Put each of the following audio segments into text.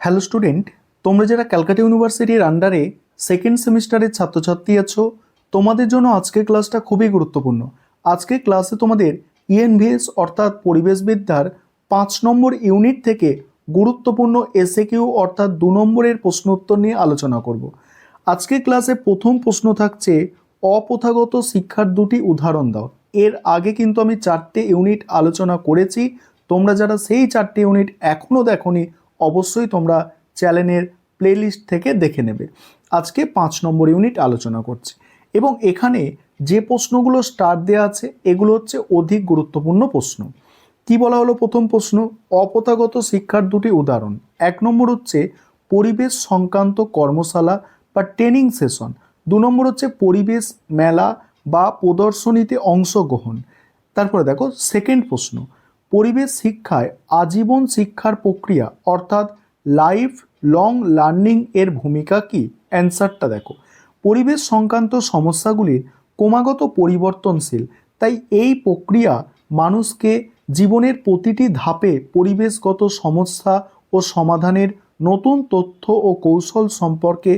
Hello student, তোমরা যারা ক্যালকাটা ইউনিভার্সিটির আন্ডারে সেকেন্ড সেমিস্টারের ছাত্রছাত্রী আছো, তোমাদের জন্য আজকের ক্লাসটা খুবই গুরুত্বপূর্ণ। আজকের ক্লাসে তোমাদের ইএনভিএস অর্থাৎ পরিবেশবিদ্যার 5 নম্বর ইউনিট থেকে গুরুত্বপূর্ণ এসএকিউ অর্থাৎ 2 নম্বরের প্রশ্ন উত্তর নিয়ে আলোচনা করব। আজকের ক্লাসে প্রথম প্রশ্ন থাকছে অপ্রথাগত শিক্ষার 2টি উদাহরণ দাও। এর আগে কিন্তু আমি 4টে ইউনিট আলোচনা করেছি। তোমরা যারা সেই 4টে ইউনিট এখনও দেখোনি, অবশ্যই তোমরা চ্যানেলের প্লেলিস্ট থেকে দেখে নেবে। আজকে 5 নম্বর ইউনিট আলোচনা করছি এবং এখানে যে প্রশ্নগুলো স্টার দেওয়া আছে এগুলো হচ্ছে অধিক গুরুত্বপূর্ণ প্রশ্ন। কি বলা হলো? প্রথম প্রশ্ন, অপ্রথাগত শিক্ষার 2টি উদাহরণ। 1 নম্বর হচ্ছে পরিবেশ সংক্রান্ত কর্মশালা বা ট্রেনিং সেশন। 2 নম্বর হচ্ছে পরিবেশ মেলা বা প্রদর্শনীতে অংশগ্রহণ। তারপরে দেখো সেকেন্ড প্রশ্ন, পরিবেশ শিক্ষায় আজীবন শিক্ষার প্রক্রিয়া অর্থাৎ লাইফ লং লার্নিং এর ভূমিকা কি? অ্যান্সারটা দেখো, পরিবেশ সংক্রান্ত সমস্যাগুলির ক্রমাগত পরিবর্তনশীল, তাই এই প্রক্রিয়া মানুষকে জীবনের প্রতিটি ধাপে পরিবেশগত সমস্যা ও সমাধানের নতুন তথ্য ও কৌশল সম্পর্কে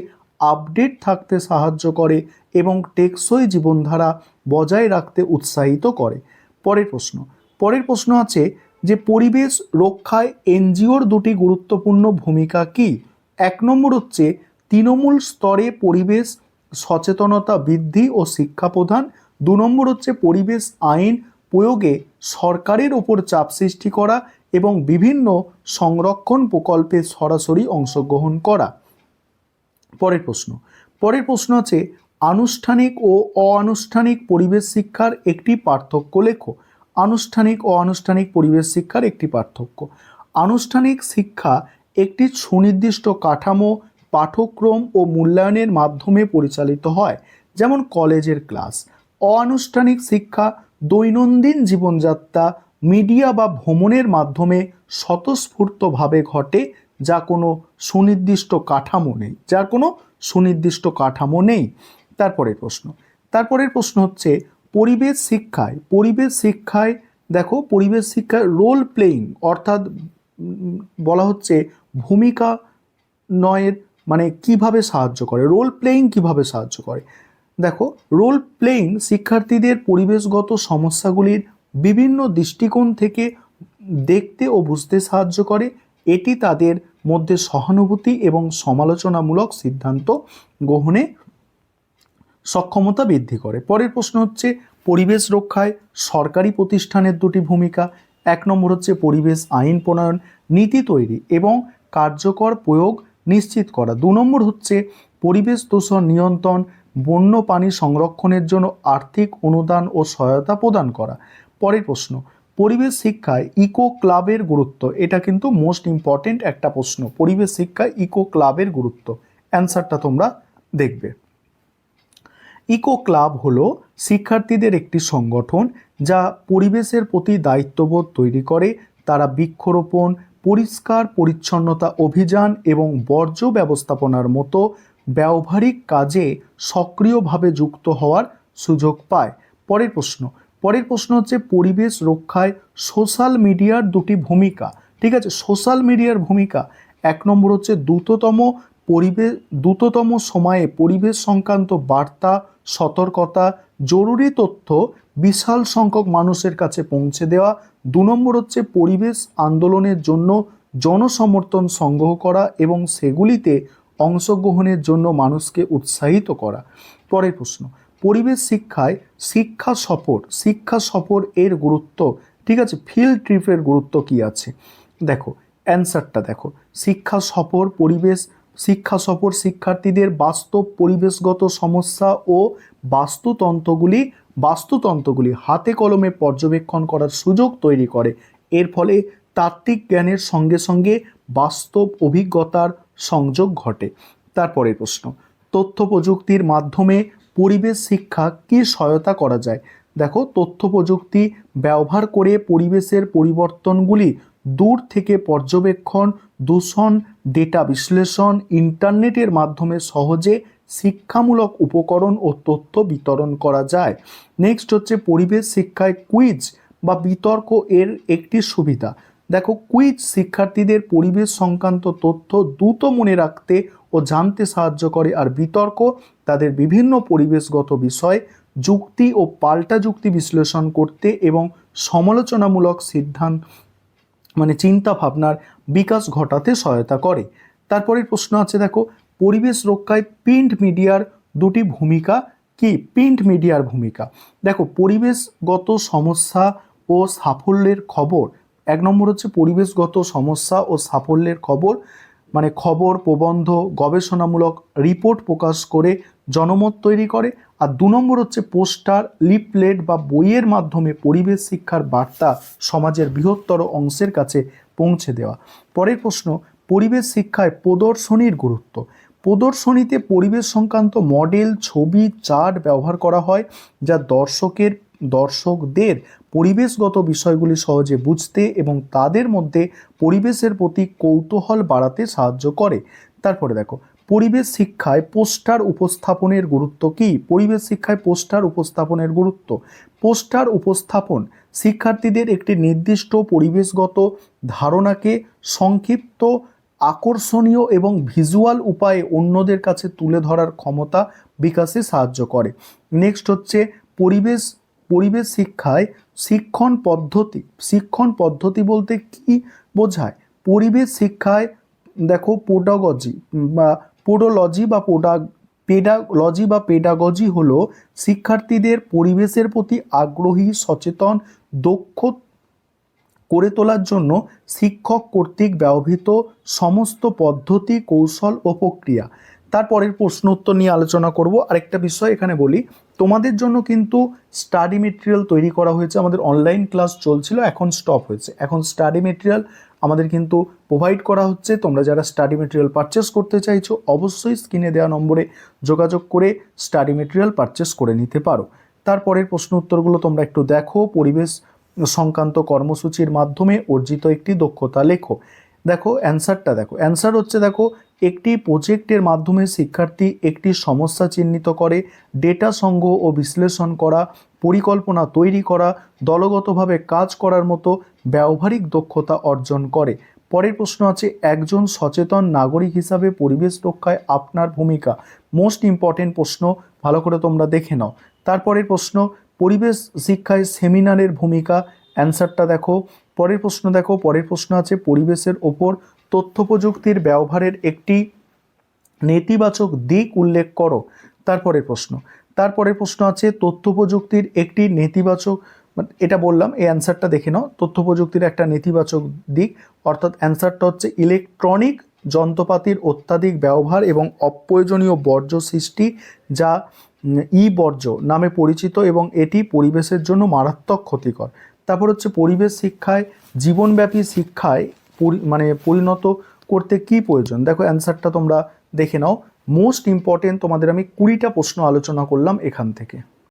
আপডেট থাকতে সাহায্য করে এবং টেকসই জীবনধারা বজায় রাখতে উৎসাহিত করে। পরের প্রশ্ন আছে যে পরিবেশ রক্ষায় এনজিওর 2টি গুরুত্বপূর্ণ ভূমিকা কি? 1 নম্বর হচ্ছে তৃণমূল স্তরে পরিবেশ সচেতনতা বৃদ্ধি ও শিক্ষা প্রদান। 2 নম্বর হচ্ছে পরিবেশ আইন প্রয়োগে সরকারের ওপর চাপ সৃষ্টি করা এবং বিভিন্ন সংরক্ষণ প্রকল্পে সরাসরি অংশগ্রহণ করা। পরের প্রশ্ন আছে আনুষ্ঠানিক ও অআনুষ্ঠানিক পরিবেশ শিক্ষার একটি পার্থক্য লেখো। আনুষ্ঠানিক ও অনানুষ্ঠানিক পরিবেশ শিক্ষার একটি পার্থক্য। আনুষ্ঠানিক শিক্ষা একটি সুনির্দিষ্ট কাঠামো, পাঠ্যক্রম ও মূল্যায়নের মাধ্যমে পরিচালিত হয়, যেমন কলেজের ক্লাস। অনানুষ্ঠানিক শিক্ষা দৈনন্দিন জীবনযাত্রা, মিডিয়া বা ভ্রমণের মাধ্যমে স্বতঃস্ফূর্তভাবে ঘটে, যার কোনো সুনির্দিষ্ট কাঠামো নেই। তারপরের প্রশ্ন হচ্ছে পরিবেশ শিক্ষায় দেখো, পরিবেশ শিক্ষায় রোল প্লেয়িং অর্থাৎ বলা হচ্ছে ভূমিকা নয়ের মানে কিভাবে সাহায্য করে, রোল প্লেয়িং কিভাবে সাহায্য করে। দেখো, রোল প্লেয়িং শিক্ষার্থীদের পরিবেশগত সমস্যাগুলির বিভিন্ন দৃষ্টিকোণ থেকে দেখতে ও বুঝতে সাহায্য করে। এটি তাদের মধ্যে সহানুভূতি এবং সমালোচনামূলক সিদ্ধান্ত গ্রহণে সক্ষমতা বৃদ্ধি করে। পরের প্রশ্ন হচ্ছে পরিবেশ রক্ষায় সরকারি প্রতিষ্ঠানের 2টি ভূমিকা। 1 নম্বর হচ্ছে পরিবেশ আইন প্রণয়ন, নীতি তৈরি এবং কার্যকর প্রয়োগ নিশ্চিত করা। 2 নম্বর হচ্ছে পরিবেশ দূষণ নিয়ন্ত্রণ, বন্য প্রাণী সংরক্ষণের জন্য আর্থিক অনুদান ও সহায়তা প্রদান করা। পরের প্রশ্ন, পরিবেশ শিক্ষায় ইকো ক্লাবের গুরুত্ব। এটা কিন্তু মোস্ট ইম্পর্টেন্ট একটা প্রশ্ন, পরিবেশ শিক্ষায় ইকো ক্লাবের গুরুত্ব। অ্যান্সারটা তোমরা দেখবে। ইকো ক্লাব হলো শিক্ষার্থীদের একটি সংগঠন যা পরিবেশের প্রতি দায়িত্ববোধ তৈরি করে। তারা বৃক্ষরোপণ, পরিষ্কার পরিচ্ছন্নতা অভিযান এবং বর্জ্য ব্যবস্থাপনার মতো ব্যবহারিক কাজে সক্রিয়ভাবে যুক্ত হওয়ার সুযোগ পায়। পরের প্রশ্ন হচ্ছে পরিবেশ রক্ষায় সোশ্যাল মিডিয়ার 2টি ভূমিকা। ঠিক আছে, সোশ্যাল মিডিয়ার ভূমিকা। 1 নম্বর হচ্ছে দ্রুততম সময়ে পরিবেশ সংক্রান্ত বার্তা, সতর্কতা, জরুরি তথ্য বিশাল সংখ্যক মানুষের কাছে পৌঁছে দেওয়া। 2 নম্বর হচ্ছে পরিবেশ আন্দোলনের জন্য জনসমর্থন সংগ্রহ করা এবং সেগুলিতে অংশগ্রহণের জন্য মানুষকে উৎসাহিত করা। পরের প্রশ্ন, পরিবেশ শিক্ষায় শিক্ষা সফর এর গুরুত্ব। ঠিক আছে, ফিল্ড ট্রিপের গুরুত্ব কি আছে? দেখো, অ্যান্সারটা দেখো, শিক্ষা সফর শিক্ষার্থীদের বাস্তব পরিবেশগত সমস্যা ও বাস্তুতন্ত্রগুলি হাতে কলমে পর্যবেক্ষণ করার সুযোগ তৈরি করে। এর ফলে তাত্ত্বিক জ্ঞানের সঙ্গে সঙ্গে বাস্তব অভিজ্ঞতার সংযোগ ঘটে। তারপরের প্রশ্ন, তথ্য প্রযুক্তির মাধ্যমে পরিবেশ শিক্ষা কি সহায়তা করা যায়? দেখো, তথ্য প্রযুক্তি ব্যবহার করে পরিবেশের পরিবর্তনগুলি দূর থেকে পর্যবেক্ষণ, দূষণ ডেটা বিশ্লেষণ, ইন্টারনেটের মাধ্যমে সহজে শিক্ষামূলক উপকরণ ও তথ্য বিতরণ করা যায়। নেক্সট হচ্ছে পরিবেশ শিক্ষায় কুইজ বা বিতর্ক এর একটি সুবিধা। দেখো কুইজ শিক্ষার্থীদের পরিবেশ সংক্রান্ত তথ্য দ্রুত মনে রাখতে ও জানতে সাহায্য করে, আর বিতর্ক তাদের বিভিন্ন পরিবেশগত বিষয় যুক্তি ও পাল্টা যুক্তি বিশ্লেষণ করতে এবং সমালোচনামূলক সিদ্ধান্ত চিন্তা ভাবনার বিকাশ ঘটাতে সহায়তা করে। তারপরের প্রশ্ন আছে দেখো, পরিবেশ রক্ষায় প্রিন্ট মিডিয়ার দুটি ভূমিকা কি? প্রিন্ট মিডিয়ার ভূমিকা দেখো, পরিবেশগত সমস্যা ও সাফল্যের খবর। এক নম্বর হচ্ছে পরিবেশগত সমস্যা ও সাফল্যের খবর, খবর, প্রবন্ধ, গবেষণামূলক রিপোর্ট প্রকাশ করে জনমত তৈরি করে। আর দু নম্বর হচ্ছে পোস্টার, লিফলেট বা বইয়ের মাধ্যমে পরিবেশ শিক্ষার বার্তা সমাজের বৃহত্তর অংশের কাছে পৌঁছে দেওয়া। পরের প্রশ্ন, পরিবেশ শিক্ষায় প্রদর্শনীর গুরুত্ব। প্রদর্শনীতে পরিবেশ সংক্রান্ত মডেল, ছবি, চার্ট ব্যবহার করা হয়, যা দর্শকদের পরিবেশগত বিষয়গুলি সহজে বুঝতে এবং তাদের মধ্যে পরিবেশের প্রতি কৌতূহল বাড়াতে সাহায্য করে। তারপরে দেখো, পরিবেশ শিক্ষায় পোস্টার উপস্থাপনের গুরুত্ব কি? পরিবেশ শিক্ষায় পোস্টার উপস্থাপনের গুরুত্ব। পোস্টার উপস্থাপন শিক্ষার্থীদের একটি নির্দিষ্ট পরিবেশগত ধারণাকে সংক্ষিপ্ত, আকর্ষণীয় এবং ভিজুয়াল উপায়ে অন্যদের কাছে তুলে ধরার ক্ষমতা বিকাশে সাহায্য করে। নেক্সট হচ্ছে পরিবেশ শিক্ষায় শিক্ষণ পদ্ধতি বলতে কি বোঝায়? পরিবেশ শিক্ষায় দেখো পেডাগজি হলো শিক্ষার্থীদের পরিবেশের প্রতি আগ্রহী, সচেতন, দক্ষ করে তোলার জন্য শিক্ষক কর্তৃক ব্যবহৃত সমস্ত পদ্ধতি, কৌশল ও প্রক্রিয়া। তারপরের প্রশ্ন উত্তর নিয়ে আলোচনা করব। আরেকটা বিষয় এখানে বলি, তোমাদের জন্য কিন্তু স্টাডি মেটেরিয়াল তৈরি করা হয়েছে। আমাদের অনলাইন ক্লাস চলছিল, এখন স্টপ হয়েছে। এখন স্টাডি মেটেরিয়াল আমাদের কিন্তু প্রোভাইড করা হচ্ছে। তোমরা যারা স্টাডি মেটেরিয়াল পারচেস করতে চাইছো অবশ্যই স্ক্রিনে দেওয়া নম্বরে যোগাযোগ করে স্টাডি মেটেরিয়াল পারচেস করে নিতে পারো। তারপরের প্রশ্ন উত্তরগুলো তোমরা একটু দেখো। পরিবেশ সংক্রান্ত কর্মসূচির মাধ্যমে অর্জিত একটি দক্ষতা লেখো। দেখো অ্যান্সারটা দেখো, অ্যান্সার হচ্ছে দেখো, একটি প্রজেক্টের মাধ্যমে শিক্ষার্থী একটি সমস্যা চিহ্নিত করে, ডেটা সংগ্রহ ও বিশ্লেষণ করা, পরিকল্পনা তৈরি করা, দলগতভাবে কাজ করার মতো ব্যবহারিক দক্ষতা অর্জন করে। পরের প্রশ্ন আছে, একজন সচেতন নাগরিক হিসাবে পরিবেশ রক্ষায় আপনার ভূমিকা। মোস্ট ইম্পর্টেন্ট প্রশ্ন, ভালো করে তোমরা দেখে নাও। তারপরের প্রশ্ন, পরিবেশ শিক্ষায় সেমিনারের ভূমিকা। অ্যান্সারটা দেখো। পরের প্রশ্ন আছে, পরিবেশের ওপর তথ্য প্রযুক্তির ব্যবহারের একটি নেতিবাচক দিক উল্লেখ করো। তারপরের প্রশ্ন আছে, তথ্য প্রযুক্তির একটি নেতিবাচক, এটা বললাম, এই অ্যান্সারটা দেখে নাও। তথ্য প্রযুক্তির একটা নেতিবাচক দিক, অর্থাৎ অ্যান্সারটা হচ্ছে ইলেকট্রনিক যন্ত্রপাতির অত্যাধিক ব্যবহার এবং অপ্রয়োজনীয় বর্জ্য সৃষ্টি, যা বর্জ্য নামে পরিচিত এবং এটি পরিবেশের জন্য মারাত্মক ক্ষতিকর। তারপর হচ্ছে, পরিবেশ শিক্ষায় জীবনব্যাপী শিক্ষায় পরিণত করতে কি প্রয়োজন। দেখো অ্যান্সারটা তোমরা দেখে নাও। মোস্ট ইম্পর্টেন্ট, তোমাদের আমি 20টা প্রশ্ন আলোচনা করলাম এখান থেকে।